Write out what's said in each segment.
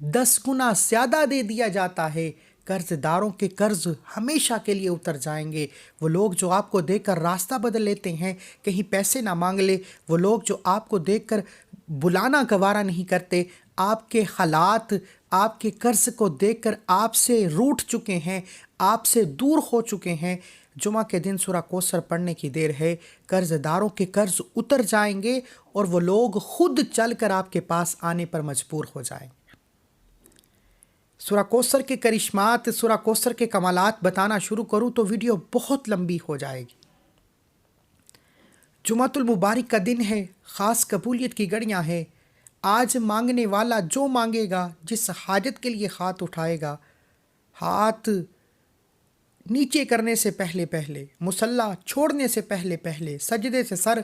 10 گنا زیادہ دے دیا جاتا ہے۔ قرض داروں کے قرض ہمیشہ کے لیے اتر جائیں گے۔ وہ لوگ جو آپ کو دیکھ کر راستہ بدل لیتے ہیں، کہیں پیسے نہ مانگ لے، وہ لوگ جو آپ کو دیکھ کر بلانا گوارا نہیں کرتے، آپ کے حالات، آپ کے قرض کو دیکھ کر آپ سے روٹھ چکے ہیں، آپ سے دور ہو چکے ہیں، جمعہ کے دن سورہ کوثر پڑھنے کی دیر ہے۔ قرض داروں کے قرض اتر جائیں گے اور وہ لوگ خود چل کر آپ کے پاس آنے پر مجبور ہو جائیں گے۔ سورہ کوثر کے کرشمات، سورہ کوثر کے کمالات بتانا شروع کروں تو ویڈیو بہت لمبی ہو جائے گی۔ جمعۃ المبارک کا دن ہے، خاص قبولیت کی گھڑیاں ہیں۔ آج مانگنے والا جو مانگے گا، جس حاجت کے لیے ہاتھ اٹھائے گا، ہاتھ نیچے کرنے سے پہلے، مصلی چھوڑنے سے پہلے، سجدے سے سر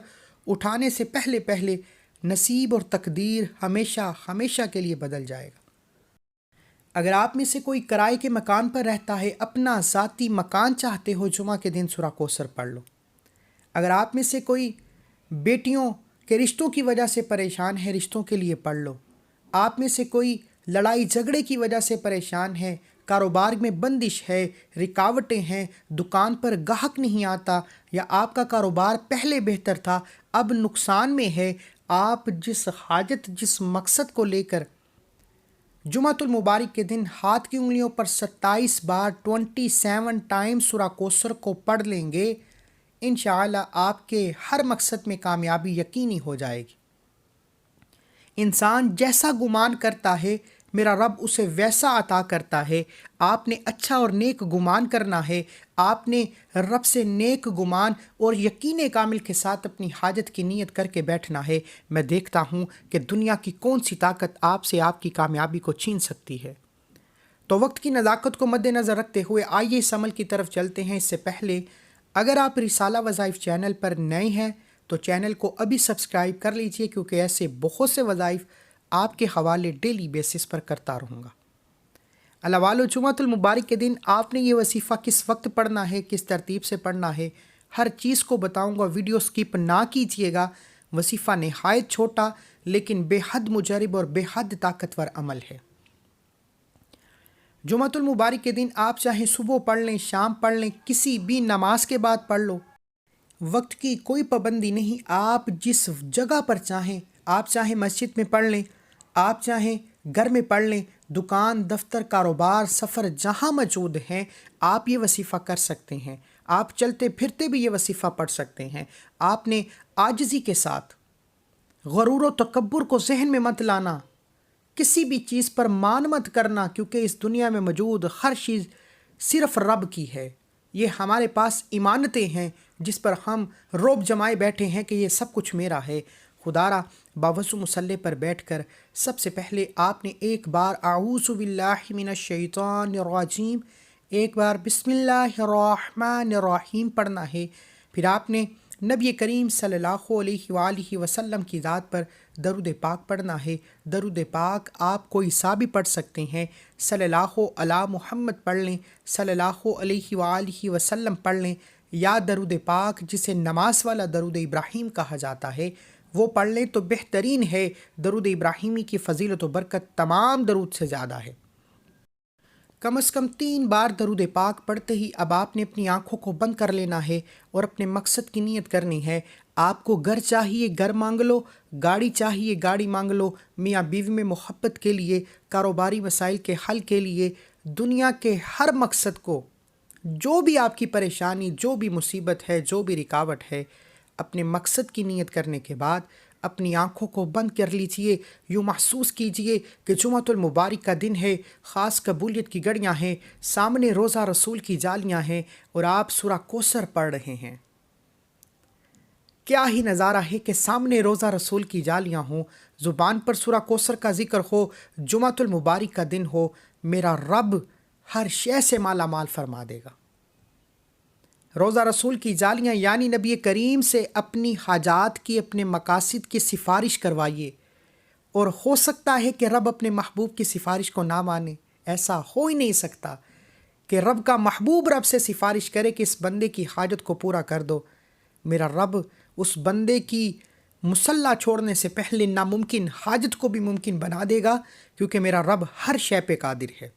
اٹھانے سے پہلے نصیب اور تقدیر ہمیشہ کے لیے بدل جائے گا۔ اگر آپ میں سے کوئی کرائے کے مکان پر رہتا ہے، اپنا ذاتی مکان چاہتے ہو، جمعہ کے دن سورہ کوثر پڑھ لو۔ اگر آپ میں سے کوئی بیٹیوں کے رشتوں کی وجہ سے پریشان ہے، رشتوں کے لیے پڑھ لو۔ آپ میں سے کوئی لڑائی جھگڑے کی وجہ سے پریشان ہے، کاروبار میں بندش ہے، رکاوٹیں ہیں، دکان پر گاہک نہیں آتا، یا آپ کا کاروبار پہلے بہتر تھا اب نقصان میں ہے، آپ جس حاجت، جس مقصد کو لے کر جمعۃ المبارک کے دن ہاتھ کی انگلیوں پر 27 بار 27 ٹائم سورہ کوثر کو پڑھ لیں گے، انشاءاللہ آپ کے ہر مقصد میں کامیابی یقینی ہو جائے گی۔ انسان جیسا گمان کرتا ہے، میرا رب اسے ویسا عطا کرتا ہے۔ آپ نے اچھا اور نیک گمان کرنا ہے، آپ نے رب سے نیک گمان اور یقین کامل کے ساتھ اپنی حاجت کی نیت کر کے بیٹھنا ہے۔ میں دیکھتا ہوں کہ دنیا کی کون سی طاقت آپ سے آپ کی کامیابی کو چھین سکتی ہے۔ تو وقت کی نزاکت کو مد نظر رکھتے ہوئے آئیے اس عمل کی طرف چلتے ہیں۔ اس سے پہلے اگر آپ رسالہ وظائف چینل پر نئے ہیں تو چینل کو ابھی سبسکرائب کر لیجئے، کیونکہ ایسے بہت سے وظائف آپ کے حوالے ڈیلی بیسس پر کرتا رہوں گا۔ اللہ والو، جمعۃ المبارک کے دن آپ نے یہ وظیفہ کس وقت پڑھنا ہے، کس ترتیب سے پڑھنا ہے، ہر چیز کو بتاؤں گا، ویڈیو سکپ نہ کیجیے گا۔ وظیفہ نہایت چھوٹا لیکن بے حد مجرب اور بے حد طاقتور عمل ہے۔ جمعۃ المبارک کے دن آپ چاہیں صبح پڑھ لیں، شام پڑھ لیں، کسی بھی نماز کے بعد پڑھ لو، وقت کی کوئی پابندی نہیں۔ آپ جس جگہ پر چاہیں، آپ چاہیں مسجد میں پڑھ لیں، آپ چاہیں گھر میں پڑھ لیں، دکان، دفتر، کاروبار، سفر جہاں موجود ہیں، آپ یہ وظیفہ کر سکتے ہیں۔ آپ چلتے پھرتے بھی یہ وظیفہ پڑھ سکتے ہیں۔ آپ نے عاجزی کے ساتھ غرور و تکبر کو ذہن میں مت لانا، کسی بھی چیز پر مان مت کرنا، کیونکہ اس دنیا میں موجود ہر چیز صرف رب کی ہے۔ یہ ہمارے پاس امانتیں ہیں جس پر ہم روب جمائے بیٹھے ہیں کہ یہ سب کچھ میرا ہے۔ خدارا باوضو مصلی پر بیٹھ کر سب سے پہلے آپ نے ایک بار اعوذ باللہ من الشیطان الرجیم، ایک بار بسم اللہ الرحمن الرحیم پڑھنا ہے۔ پھر آپ نے نبی کریم صلی اللہ علیہ وآلہ وسلم کی ذات پر درود پاک پڑھنا ہے۔ درود پاک آپ کوئی سا بھی پڑھ سکتے ہیں، صلی اللہ علی محمد پڑھ لیں، صلی اللہ علیہ وآلہ وسلم پڑھ لیں، یا درود پاک جسے نماز والا درود ابراہیم کہا جاتا ہے وہ پڑھ لیں تو بہترین ہے۔ درود ابراہیمی کی فضیلت و برکت تمام درود سے زیادہ ہے۔ کم از کم 3 بار درود پاک پڑھتے ہی اب آپ نے اپنی آنکھوں کو بند کر لینا ہے اور اپنے مقصد کی نیت کرنی ہے۔ آپ کو گھر چاہیے، گھر مانگ لو، گاڑی چاہیے، گاڑی مانگ لو، میاں بیوی میں محبت کے لیے، کاروباری مسائل کے حل کے لیے، دنیا کے ہر مقصد کو، جو بھی آپ کی پریشانی، جو بھی مصیبت ہے، جو بھی رکاوٹ ہے، اپنے مقصد کی نیت کرنے کے بعد اپنی آنکھوں کو بند کر لیجئے۔ یوں محسوس کیجئے کہ جمعۃ المبارک کا دن ہے، خاص قبولیت کی گھڑیاں ہیں، سامنے روزہ رسول کی جالیاں ہیں اور آپ سورہ کوثر پڑھ رہے ہیں۔ کیا ہی نظارہ ہے کہ سامنے روزہ رسول کی جالیاں ہوں، زبان پر سورہ کوثر کا ذکر ہو، جمعۃ المبارک کا دن ہو، میرا رب ہر شے سے مالا مال فرما دے گا۔ روزہ رسول کی جالیاں یعنی نبی کریم سے اپنی حاجات کی، اپنے مقاصد کی سفارش کروائیے، اور ہو سکتا ہے کہ رب اپنے محبوب کی سفارش کو نہ مانے، ایسا ہو ہی نہیں سکتا کہ رب کا محبوب رب سے سفارش کرے کہ اس بندے کی حاجت کو پورا کر دو۔ میرا رب اس بندے کی مسلح چھوڑنے سے پہلے ناممکن حاجت کو بھی ممکن بنا دے گا، کیونکہ میرا رب ہر شے پہ قادر ہے۔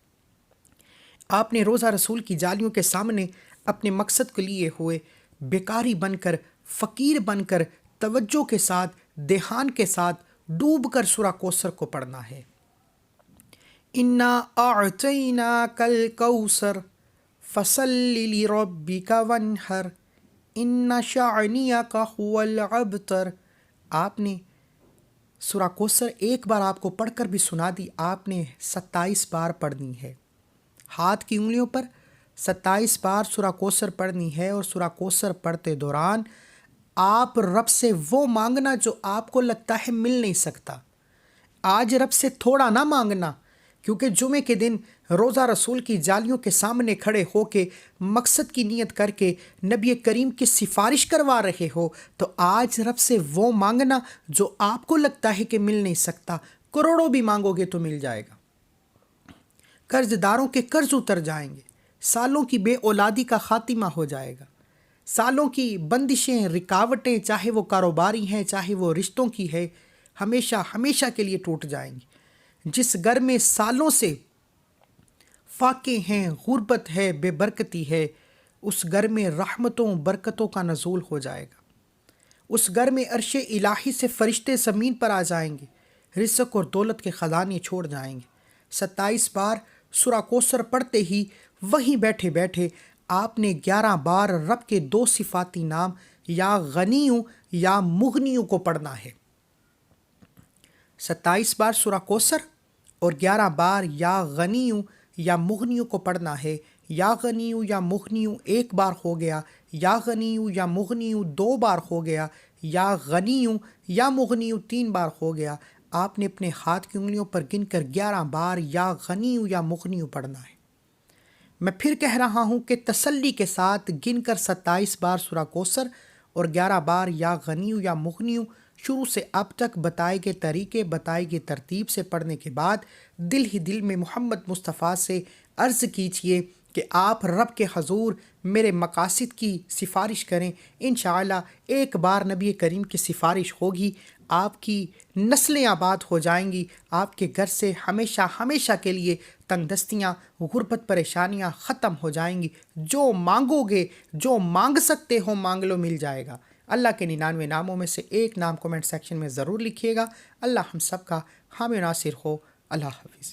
آپ نے روزہ رسول کی جالیوں کے سامنے اپنے مقصد کے لیے ہوئے بیکاری بن کر، فقیر بن کر، توجہ کے ساتھ، دھیان کے ساتھ ڈوب کر سورہ کوثر کو پڑھنا ہے۔ انا اعطیناک الکوثر فصل لربک وانحر ان شانئک هو الابتر۔ آپ نے سورہ کوثر ایک بار آپ کو پڑھ کر بھی سنا دی، آپ نے 27 بار پڑھنی ہے۔ ہاتھ کی انگلیوں پر 27 بار سورہ کوثر پڑھنی ہے، اور سورہ کوثر پڑھتے دوران آپ رب سے وہ مانگنا جو آپ کو لگتا ہے مل نہیں سکتا۔ آج رب سے تھوڑا نہ مانگنا، کیونکہ جمعے کے دن روزہ رسول کی جالیوں کے سامنے کھڑے ہو کے مقصد کی نیت کر کے نبی کریم کی سفارش کروا رہے ہو، تو آج رب سے وہ مانگنا جو آپ کو لگتا ہے کہ مل نہیں سکتا۔ کروڑوں بھی مانگو گے تو مل جائے گا، قرض داروں کے قرض اتر جائیں گے، سالوں کی بے اولادی کا خاتمہ ہو جائے گا، سالوں کی بندشیں، رکاوٹیں، چاہے وہ کاروباری ہیں چاہے وہ رشتوں کی ہے، ہمیشہ ہمیشہ کے لیے ٹوٹ جائیں گی۔ جس گھر میں سالوں سے فاقے ہیں، غربت ہے، بے برکتی ہے، اس گھر میں رحمتوں برکتوں کا نزول ہو جائے گا۔ اس گھر میں عرش الہی سے فرشتے زمین پر آ جائیں گے، رزق اور دولت کے خزانے چھوڑ جائیں گے۔ 27 بار سورہ کوثر پڑھتے ہی وہیں بیٹھے بیٹھے آپ نے 11 بار رب کے 2 صفاتی نام یا غنیوں یا مغنیوں کو پڑھنا ہے۔ 27 بار سورہ کوثر اور 11 بار یا غنیوں یا مغنیوں کو پڑھنا ہے۔ یا غنیوں یا مغنیوں ایک بار ہو گیا، یا غنیوں یا مغنیوں 2 بار ہو گیا، یا غنیوں یا مغنیوں 3 بار ہو گیا۔ آپ نے اپنے ہاتھ کی انگلیوں پر گن کر 11 بار یا غنیوں یا مغنیوں پڑھنا ہے۔ میں پھر کہہ رہا ہوں کہ تسلی کے ساتھ گن کر 27 بار سورہ کوثر اور 11 بار یا غنیوں یا مغنیوں شروع سے اب تک بتائے گئے طریقے، بتائی گئی ترتیب سے پڑھنے کے بعد دل ہی دل میں محمد مصطفیٰ سے عرض کیجئے کہ آپ رب کے حضور میرے مقاصد کی سفارش کریں۔ انشاءاللہ ایک بار نبی کریم کی سفارش ہوگی، آپ کی نسلیں آباد ہو جائیں گی، آپ کے گھر سے ہمیشہ ہمیشہ کے لیے تنگ دستیاں، غربت، پریشانیاں ختم ہو جائیں گی۔ جو مانگو گے، جو مانگ سکتے ہو مانگ لو، مل جائے گا۔ اللہ کے 99 ناموں میں سے ایک نام کومنٹ سیکشن میں ضرور لکھیے گا۔ اللہ ہم سب کا حامی و ناصر ہو۔ اللہ حافظ۔